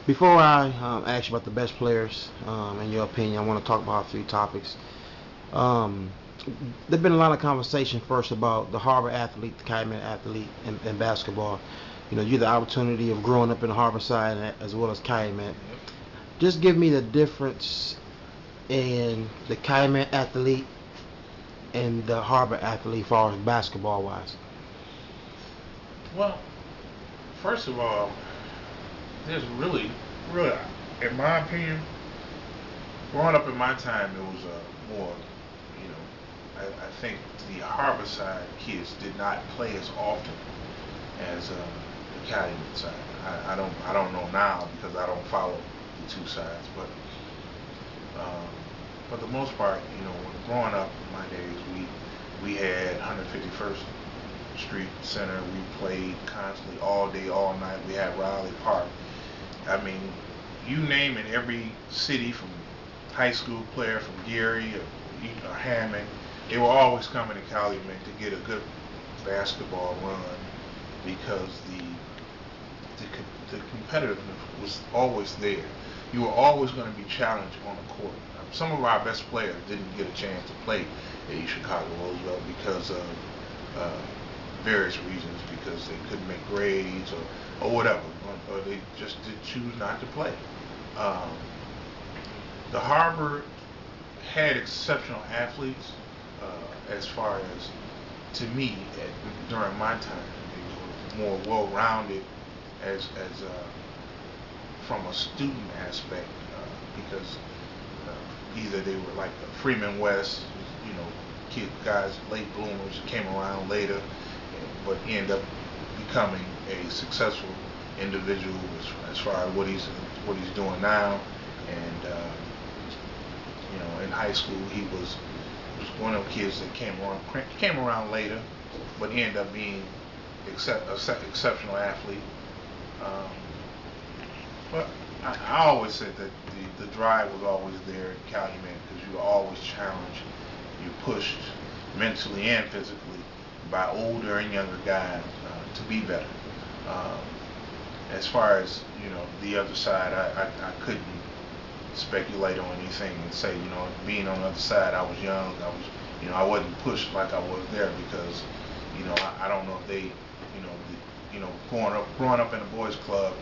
Before I ask you about the best players, in your opinion, I want to talk about a few topics. Um, there's been a lot of conversation first about the Harbor athlete, the Calumet athlete in basketball. You know, you had the opportunity of growing up in the Harbor side as well as Calumet. Yep. Just give me the difference in the Calumet athlete and the Harbor athlete, as far as basketball wise. Well, first of all, there's really, in my opinion, growing up in my time, it was more, you know, I think the Harborside kids did not play as often as the Calumet side. I don't know now because I don't follow the two sides, but um, for the most part, when growing up in my days, we had 151st Street Center. We played constantly all day, all night. We had Riley Park. I mean, you name it, every city from high school player from Gary or Hammond, they were always coming to Calumet to get a good basketball run because the competitiveness was always there. You were always going to be challenged on the court. Some of our best players didn't get a chance to play at East Chicago Roosevelt because of uh, various reasons, because they couldn't make grades or whatever, or they just did choose not to play. Um, the Harbor had exceptional athletes as far as, to me, during my time. They were more well-rounded as from a student aspect because either they were like Freeman West, you know, guys, late bloomers, came around later, but end up becoming a successful individual as far as what he's doing now. And in high school he was one of the kids that came around later, but ended up being exceptional athlete. Um, but I always said that the drive was always there in Calumet because you were always challenged, you pushed mentally and physically by older and younger guys to be better. Um, as far as the other side, I couldn't speculate on anything and say, being on the other side, I was young, I wasn't pushed like I was there because I don't know if they growing up in a boys club,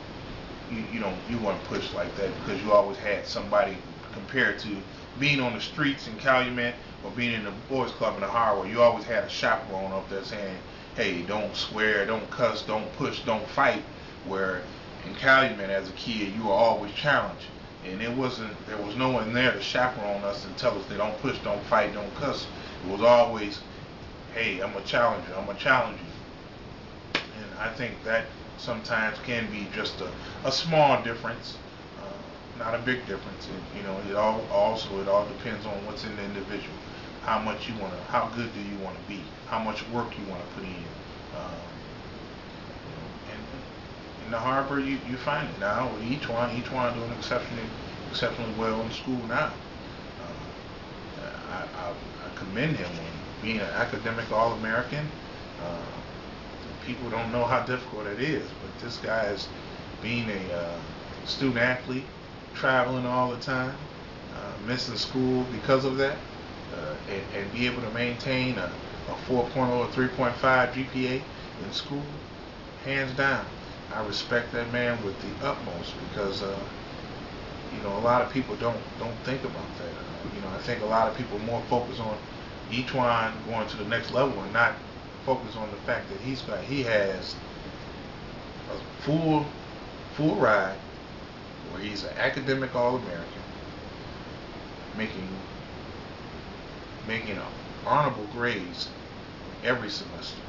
you weren't pushed like that because you always had somebody compared to being on the streets in Calumet or being in the boys club in the Harbor. You always had a chaperone up there saying, "Hey, don't swear, don't cuss, don't push, don't fight." Where in Calumet as a kid, you were always challenged, and there was no one there to chaperone us and tell us they don't push, don't fight, don't cuss. It was always, "Hey, I'm a challenger, I'm a challenger." And I think that sometimes can be just a small difference, not a big difference. It all depends on what's in the individual, how good do you want to be, how much work you want to put in. And in the Harbor, you find it now with each one doing exceptionally well in school now. I commend him on being an academic All-American. Uh, People don't know how difficult it is, but this guy is being a student athlete, traveling all the time, missing school because of that, and be able to maintain a 4.0 or 3.5 GPA in school, hands down. I respect that man with the utmost because a lot of people don't think about that. I think a lot of people more focus on each one going to the next level and not focus on the fact that he has a full ride where he's an academic All-American, making making honorable grades every semester.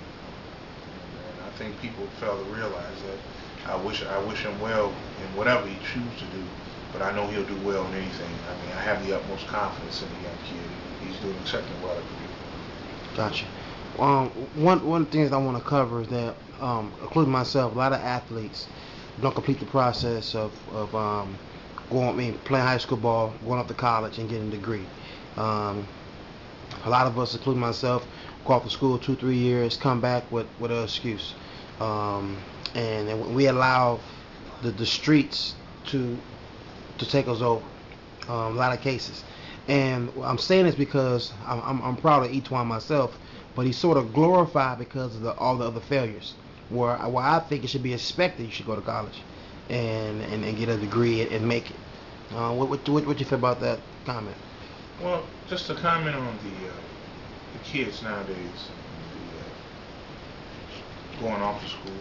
And I think people fail to realize that. I wish him well in whatever he chooses to do, but I know he'll do well in anything. I mean, I have the utmost confidence in the young kid. He's doing exceptionally well at Purdue. Gotcha. One thing that I want to cover is that, including myself, a lot of athletes don't complete the process of playing high school ball, going off to college, and getting a degree. Um, a lot of us, including myself, go off to school 2 3 years, come back with an excuse, and we allow the streets to take us over. A lot of cases. And I'm saying this because I'm proud of Etwan myself, but he's sort of glorified because of all the other failures. Where I think it should be expected you should go to college and get a degree and make it. What you feel about that comment? Well, just to comment on the kids nowadays, going off to school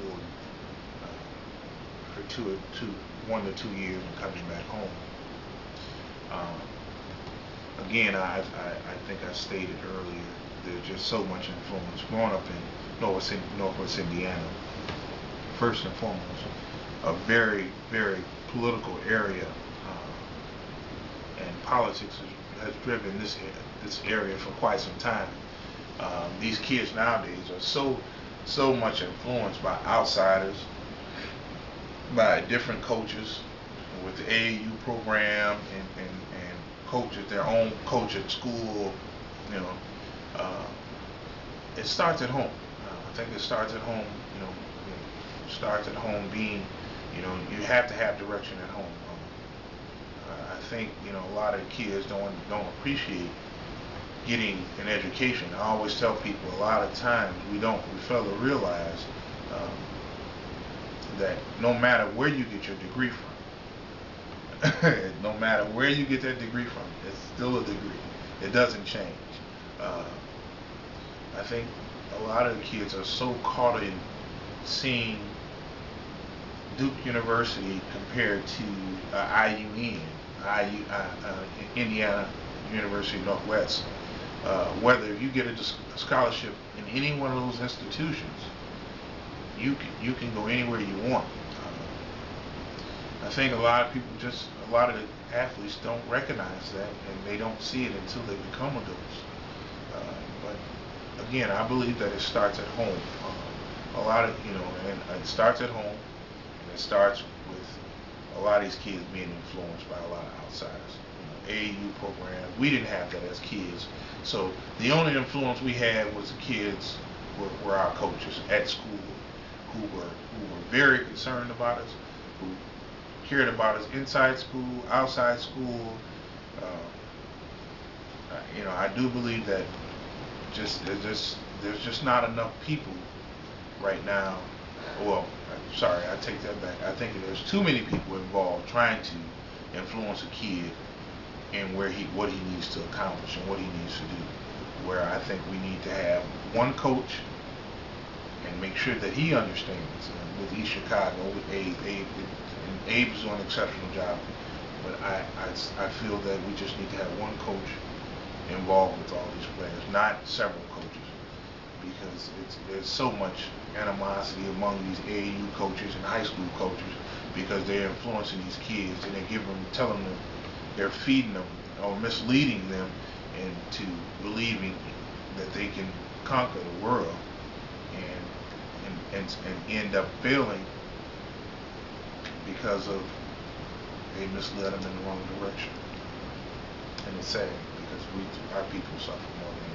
for 1 to 2 years and coming back home. Again, I think I stated earlier, there's just so much influence. Growing up in Northwest Indiana, first and foremost, a very, very political area, and politics has driven this area for quite some time. These kids nowadays are so much influenced by outsiders, by different coaches with the AAU program and coaches, their own coach at school. You know, it starts at home. I think it starts at home. It starts at home. Being, you have to have direction at home. I think a lot of kids don't appreciate getting an education. I always tell people a lot of times we fail to realize that no matter where you get your degree from, no matter where you get that degree from, it's still a degree. It doesn't change. I think a lot of the kids are so caught in seeing Duke University compared to IUN, Indiana University Northwest. Whether you get a scholarship in any one of those institutions, you can go anywhere you want. I think a lot of the athletes don't recognize that, and they don't see it until they become adults. But again, I believe that it starts at home. And it starts at home, and it starts with a lot of these kids being influenced by a lot of outsiders. AAU program, we didn't have that as kids, so the only influence we had was the kids were our coaches at school, who were very concerned about us, who cared about us inside school, outside school. I do believe that there's just not enough people right now. Well, sorry, I take that back. I think there's too many people involved trying to influence a kid in what he needs to accomplish and what he needs to do. Where I think we need to have one coach and make sure that he understands. With East Chicago, with Abe is doing an exceptional job, but I feel that we just need to have one coach involved with all these players, not several coaches, because there's so much animosity among these AAU coaches and high school coaches because they're influencing these kids and telling them, they're feeding them or misleading them into believing that they can conquer the world and end up failing because of they misled them in the wrong direction. And it's sad because our people suffer more than